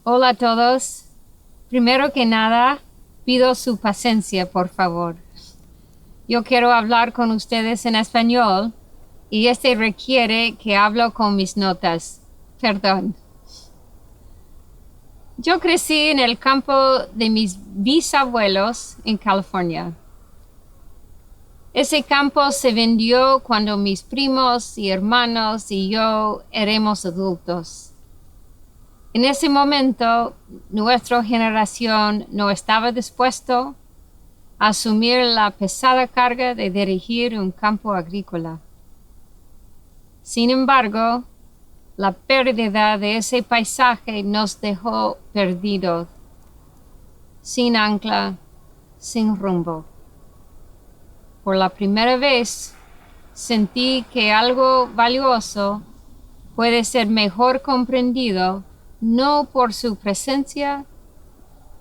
Hola a todos. Primero que nada, pido su paciencia, por favor. Yo quiero hablar con ustedes en español y este requiere que hablo con mis notas. Perdón. Yo crecí en el campo de mis bisabuelos en California. Ese campo se vendió cuando mis primos y hermanos y yo éramos adultos. En ese momento, nuestra generación no estaba dispuesto a asumir la pesada carga de dirigir un campo agrícola. Sin embargo, la pérdida de ese paisaje nos dejó perdidos, sin ancla, sin rumbo. Por la primera vez, sentí que algo valioso puede ser mejor comprendido no por su presencia,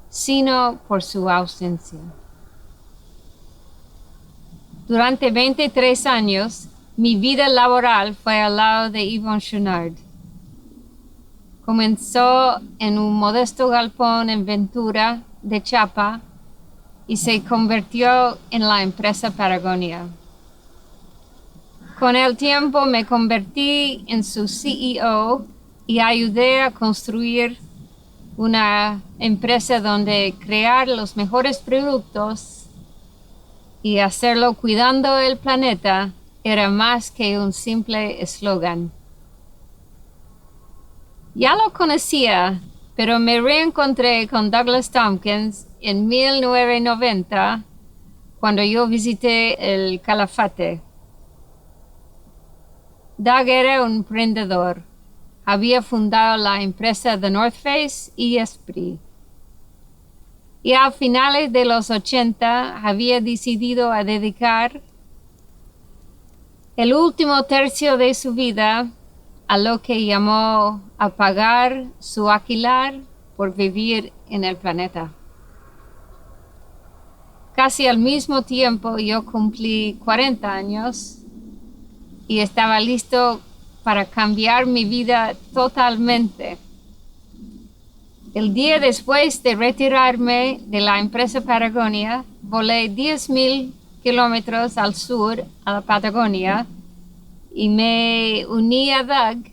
sino por su ausencia. Durante 23 años, mi vida laboral fue al lado de Yvon Chouinard. Comenzó en un modesto galpón en Ventura, de Chiapas, y se convirtió en la empresa Patagonia. Con el tiempo me convertí en su CEO y ayudé a construir una empresa donde crear los mejores productos y hacerlo cuidando el planeta era más que un simple eslogan. Ya lo conocía, pero me reencontré con Douglas Tompkins en 1990 cuando yo visité el Calafate. Doug era un emprendedor. Había fundado la empresa The North Face y Esprit. Y a finales de los 80 había decidido a dedicar el último tercio de su vida a lo que llamó apagar su alquiler por vivir en el planeta. Casi al mismo tiempo yo cumplí 40 años y estaba listo para cambiar mi vida totalmente. El día después de retirarme de la empresa Patagonia, volé 10,000 kilómetros al sur, a la Patagonia, y me uní a Doug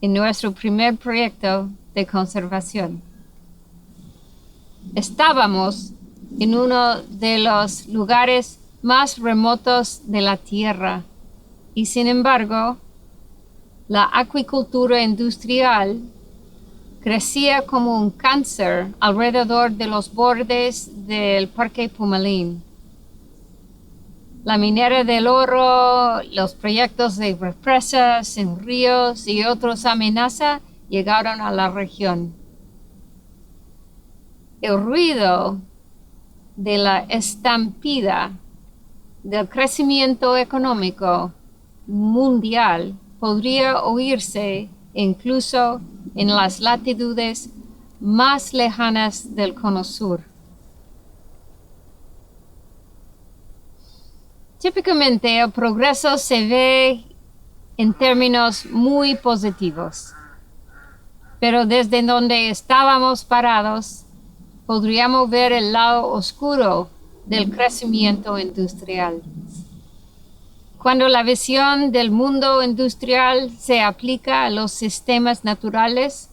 en nuestro primer proyecto de conservación. Estábamos en uno de los lugares más remotos de la Tierra y, sin embargo, la acuicultura industrial crecía como un cáncer alrededor de los bordes del Parque Pumalín. La minera del oro, los proyectos de represas en ríos y otras amenazas llegaron a la región. El ruido de la estampida del crecimiento económico mundial podría oírse incluso en las latitudes más lejanas del Cono Sur. Típicamente el progreso se ve en términos muy positivos, pero desde donde estábamos parados podríamos ver el lado oscuro del crecimiento industrial. Cuando la visión del mundo industrial se aplica a los sistemas naturales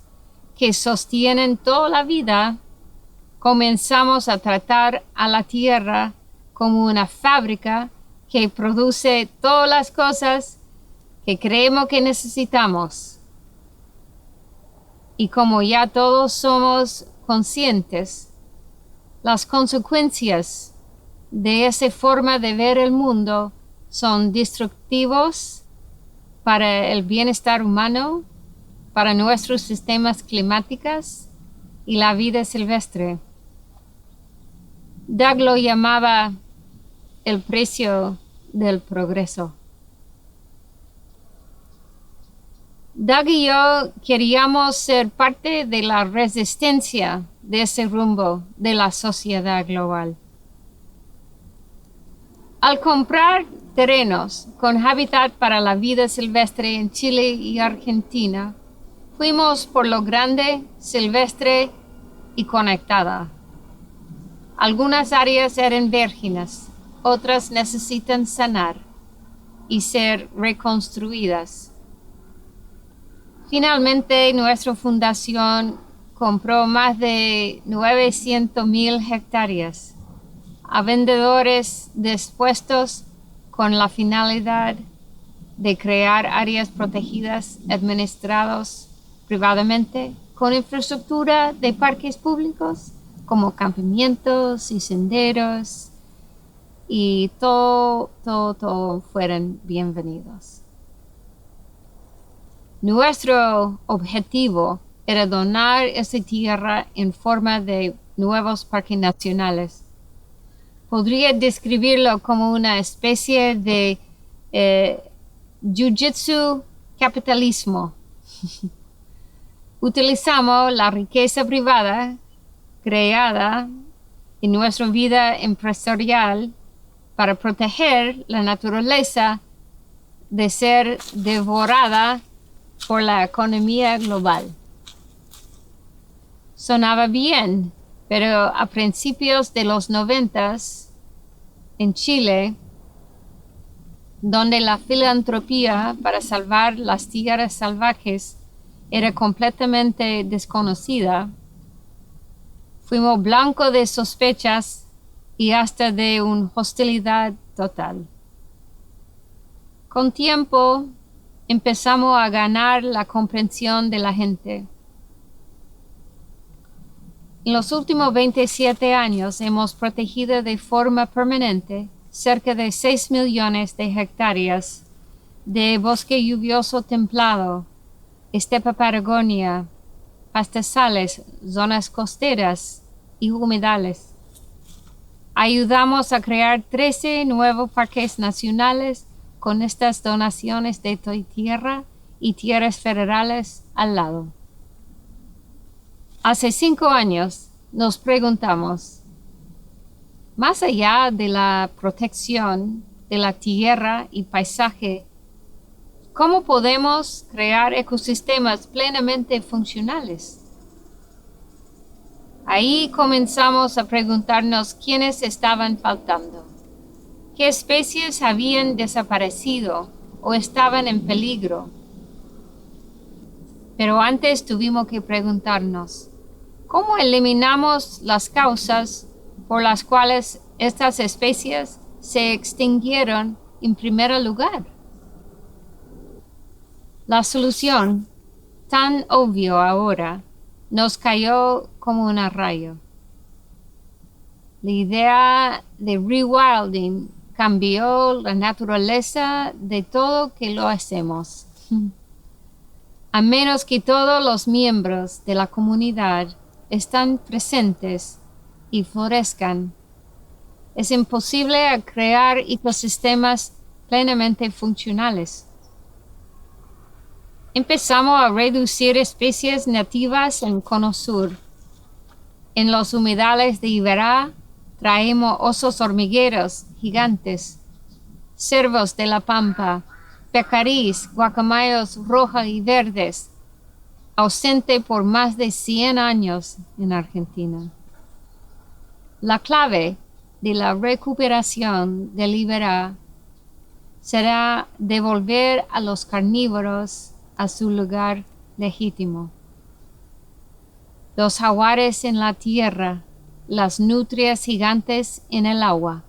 que sostienen toda la vida, comenzamos a tratar a la tierra como una fábrica que produce todas las cosas que creemos que necesitamos. Y como ya todos somos conscientes, las consecuencias de esa forma de ver el mundo son destructivos para el bienestar humano, para nuestros sistemas climáticos y la vida silvestre. Doug lo llamaba el precio del progreso. Doug y yo queríamos ser parte de la resistencia de ese rumbo de la sociedad global. Al comprar terrenos con hábitat para la vida silvestre en Chile y Argentina, Fuimos por lo grande, silvestre y conectada. Algunas áreas eran vírgenes, otras necesitan sanar y ser reconstruidas. Finalmente, nuestra fundación compró más de 900,000 hectáreas a vendedores dispuestos con la finalidad de crear áreas protegidas administradas privadamente con infraestructura de parques públicos como campamentos y senderos, y todo fueran bienvenidos. Nuestro objetivo era donar esa tierra en forma de nuevos parques nacionales. Podría describirlo como una especie de jiu-jitsu capitalismo. Utilizamos la riqueza privada creada en nuestra vida empresarial para proteger la naturaleza de ser devorada por la economía global. Sonaba bien, pero a principios de los 90s, en Chile, donde la filantropía para salvar las tierras salvajes era completamente desconocida, fuimos blanco de sospechas y hasta de una hostilidad total. Con tiempo empezamos a ganar la comprensión de la gente. En los últimos 27 años hemos protegido de forma permanente cerca de 6 millones de hectáreas de bosque lluvioso templado, estepa Patagonia, pastizales, zonas costeras y humedales. Ayudamos a crear 13 nuevos parques nacionales con estas donaciones de tierra y tierras federales al lado. Hace 5 años nos preguntamos, más allá de la protección de la tierra y paisaje, ¿cómo podemos crear ecosistemas plenamente funcionales? Ahí comenzamos a preguntarnos quiénes estaban faltando, qué especies habían desaparecido o estaban en peligro. Pero antes tuvimos que preguntarnos, ¿cómo eliminamos las causas por las cuales estas especies se extinguieron en primer lugar? La solución, tan obvio ahora, nos cayó como un rayo. La idea de rewilding cambió la naturaleza de todo que lo hacemos. A menos que todos los miembros de la comunidad estén presentes y florezcan, es imposible crear ecosistemas plenamente funcionales. Empezamos a reducir especies nativas en Cono Sur. En los humedales de Iberá traemos osos hormigueros gigantes, ciervos de la pampa, pecarís, guacamayos rojos y verdes, ausente por más de 100 años en Argentina. La clave de la recuperación del Iberá será devolver a los carnívoros a su lugar legítimo. Los jaguares en la tierra, las nutrias gigantes en el agua.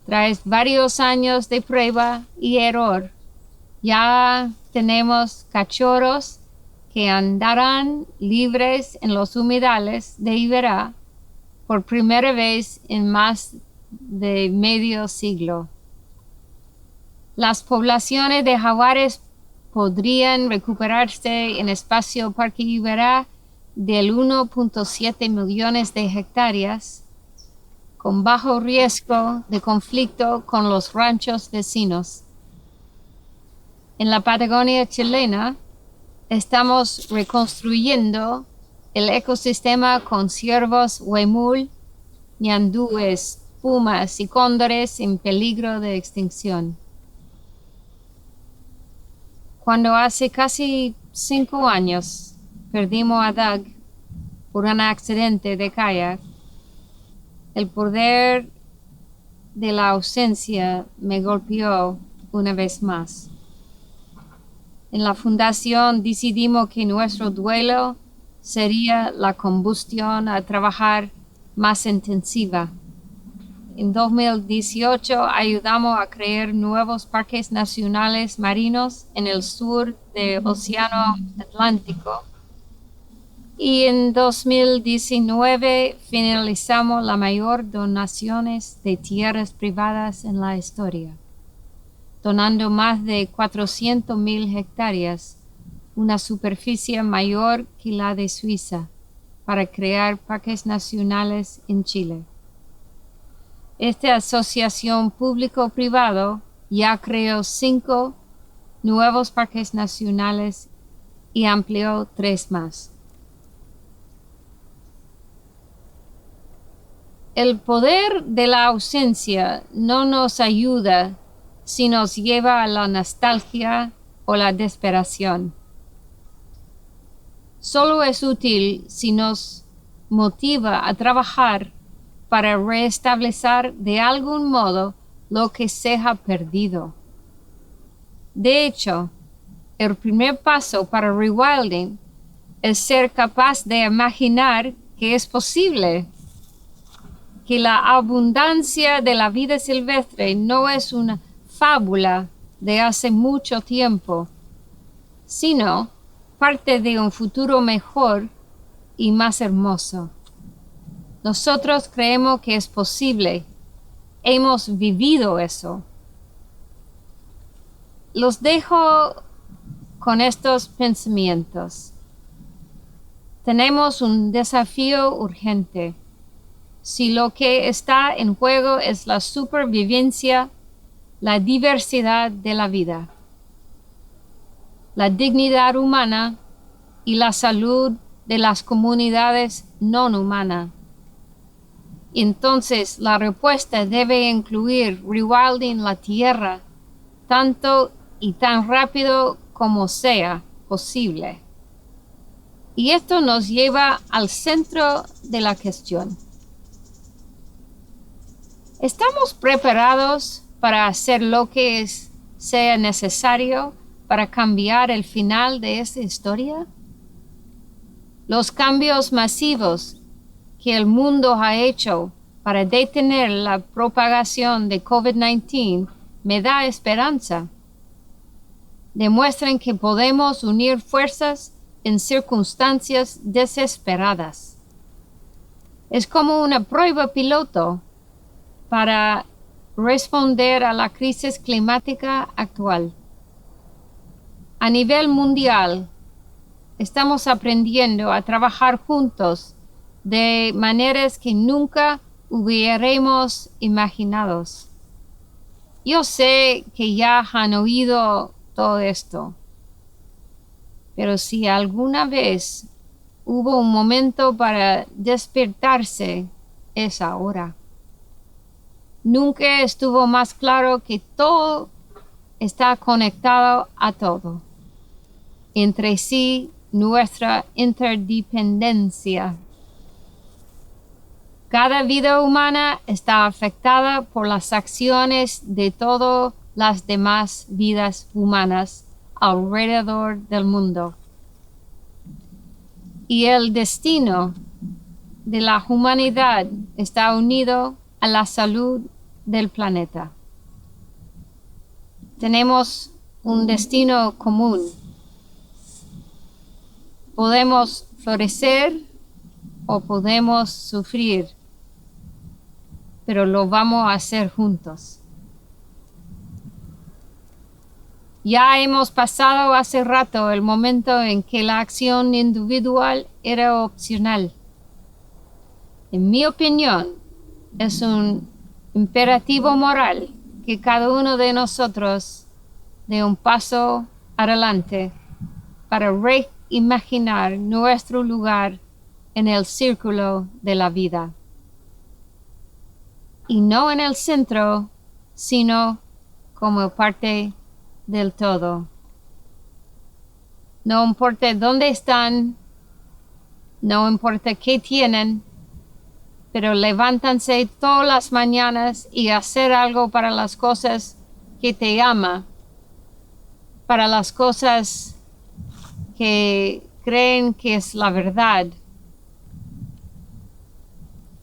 Tras varios años de prueba y error, ya tenemos cachorros que andarán libres en los humedales de Iberá por primera vez en más de medio siglo. Las poblaciones de jaguares podrían recuperarse en espacio Parque Iberá del 1.7 millones de hectáreas, con bajo riesgo de conflicto con los ranchos vecinos. En la Patagonia chilena, estamos reconstruyendo el ecosistema con ciervos huemul, ñandúes, pumas y cóndores en peligro de extinción. Cuando hace casi 5 años perdimos a Doug por un accidente de kayak, el poder de la ausencia me golpeó una vez más. En la fundación decidimos que nuestro duelo sería la combustión a trabajar más intensiva. En 2018 ayudamos a crear nuevos parques nacionales marinos en el sur del Océano Atlántico. Y en 2019 finalizamos la mayor donaciones de tierras privadas en la historia, donando más de 400,000 hectáreas, una superficie mayor que la de Suiza, para crear parques nacionales en Chile. Esta asociación público-privado ya creó 5 nuevos parques nacionales y amplió 3 más. El poder de la ausencia no nos ayuda si nos lleva a la nostalgia o la desesperación. Solo es útil si nos motiva a trabajar para restablecer de algún modo lo que se ha perdido. De hecho, el primer paso para rewilding es ser capaz de imaginar que es posible, que la abundancia de la vida silvestre no es una fábula de hace mucho tiempo, sino parte de un futuro mejor y más hermoso. Nosotros creemos que es posible. Hemos vivido eso. Los dejo con estos pensamientos. Tenemos un desafío urgente. Si lo que está en juego es la supervivencia, la diversidad de la vida, la dignidad humana y la salud de las comunidades no humanas, entonces la respuesta debe incluir rewilding la tierra tanto y tan rápido como sea posible. Y esto nos lleva al centro de la cuestión. ¿Estamos preparados para hacer lo que sea necesario para cambiar el final de esta historia? Los cambios masivos que el mundo ha hecho para detener la propagación de COVID-19 me da esperanza. Demuestran que podemos unir fuerzas en circunstancias desesperadas. Es como una prueba piloto para responder a la crisis climática actual. A nivel mundial, estamos aprendiendo a trabajar juntos de maneras que nunca hubiéramos imaginado. Yo sé que ya han oído todo esto, pero si alguna vez hubo un momento para despertarse, es ahora. Nunca estuvo más claro que todo está conectado a todo. Entre sí, nuestra interdependencia. Cada vida humana está afectada por las acciones de todas las demás vidas humanas alrededor del mundo. Y el destino de la humanidad está unido a la salud del planeta. Tenemos un destino común. Podemos florecer o podemos sufrir, pero lo vamos a hacer juntos. Ya hemos pasado hace rato el momento en que la acción individual era opcional. En mi opinión, es un imperativo moral que cada uno de nosotros dé un paso adelante para reimaginar nuestro lugar en el círculo de la vida. Y no en el centro, sino como parte del todo. No importa dónde están, no importa qué tienen, pero levántanse todas las mañanas y hacer algo para las cosas que te ama, para las cosas que creen que es la verdad.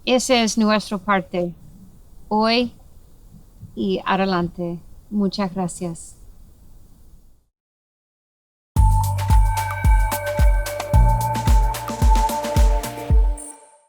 Esa es nuestra parte, hoy y adelante. Muchas gracias.